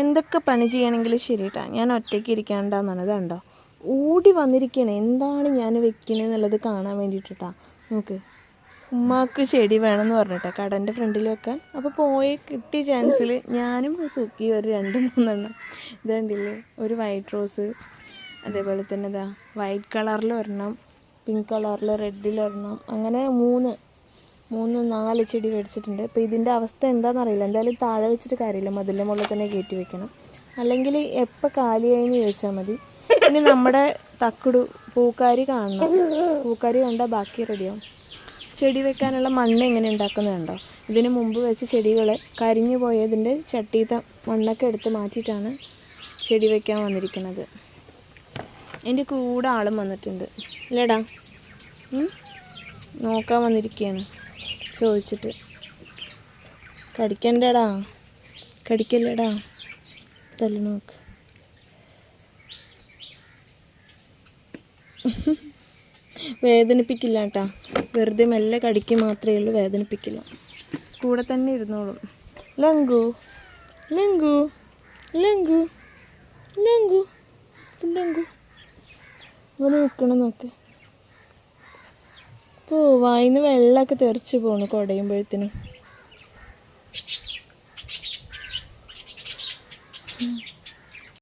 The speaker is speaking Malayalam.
എന്തൊക്കെ പണി ചെയ്യണമെങ്കിലും ശരി കേട്ടോ, ഞാൻ ഒറ്റയ്ക്ക് ഇരിക്കാണ്ടെന്നാണ്. ഇതുണ്ടോ ഓടി വന്നിരിക്കുകയാണ് എന്താണ് ഞാൻ വെക്കണെന്നുള്ളത് കാണാൻ വേണ്ടിയിട്ടാ. നോക്ക്, ഉമ്മാക്ക് ചെടി വേണമെന്ന് പറഞ്ഞിട്ടാ കടൻ്റെ ഫ്രണ്ടിൽ വെക്കാൻ. അപ്പോൾ പോയി കിട്ടിയ ചാൻസിൽ ഞാനും തൂക്കി ഒരു 2-3 ഇത് കണ്ടില്ലേ, ഒരു വൈറ്റ് റോസ്, അതേപോലെ തന്നെ ഇതാ വൈറ്റ് കളറിൽ ഒരെണ്ണം, പിങ്ക് കളറിൽ, റെഡിലൊരെണ്ണം, അങ്ങനെ 4 ചെടി മേടിച്ചിട്ടുണ്ട്. അപ്പോൾ ഇതിൻ്റെ അവസ്ഥ എന്താണെന്നറിയില്ല. എന്തായാലും താഴെ വെച്ചിട്ട് കാര്യമില്ല, മതിലിൻ്റെ മുകളിൽ തന്നെ കയറ്റി വെക്കണം. അല്ലെങ്കിൽ എപ്പോൾ കാലിയായിന്ന് ചോദിച്ചാൽ മതി. ഇനി നമ്മുടെ പൂക്കാരി കാണണം, പൂക്കാരി കണ്ടാൽ ബാക്കി റെഡിയാവും. ചെടി വെക്കാനുള്ള മണ്ണ് എങ്ങനെ ഉണ്ടാക്കുന്നതുണ്ടോ. ഇതിന് മുമ്പ് വെച്ച ചെടികളെ കരിഞ്ഞു പോയതിൻ്റെ ചട്ടിയത്തെ മണ്ണൊക്കെ എടുത്ത് മാറ്റിയിട്ടാണ് ചെടി വെക്കാൻ വന്നിരിക്കുന്നത്. എൻ്റെ കൂടെ ആളും വന്നിട്ടുണ്ട് ഇല്ലടാ, നോക്കാൻ വന്നിരിക്കുകയാണ് ചോദിച്ചിട്ട്. കടിക്കണ്ടേടാ, കടിക്കല്ലേടാ, തല്ലി നോക്ക്. വേദനിപ്പിക്കില്ല കേട്ടാ, വെറുതെ മെല്ലെ കടിക്ക് മാത്രമേ ഉള്ളൂ, വേദനിപ്പിക്കില്ല. കൂടെ തന്നെ ഇരുന്നോളും. ലങ്കു ലങ്കു ലങ്കു ലങ്കു ലങ്കു വന്ന് നിൽക്കണം നോക്ക്. ഇപ്പോൾ വായിന്ന് വെള്ളമൊക്കെ തെറിച്ച് പോണു കുടയുമ്പോഴത്തേനും.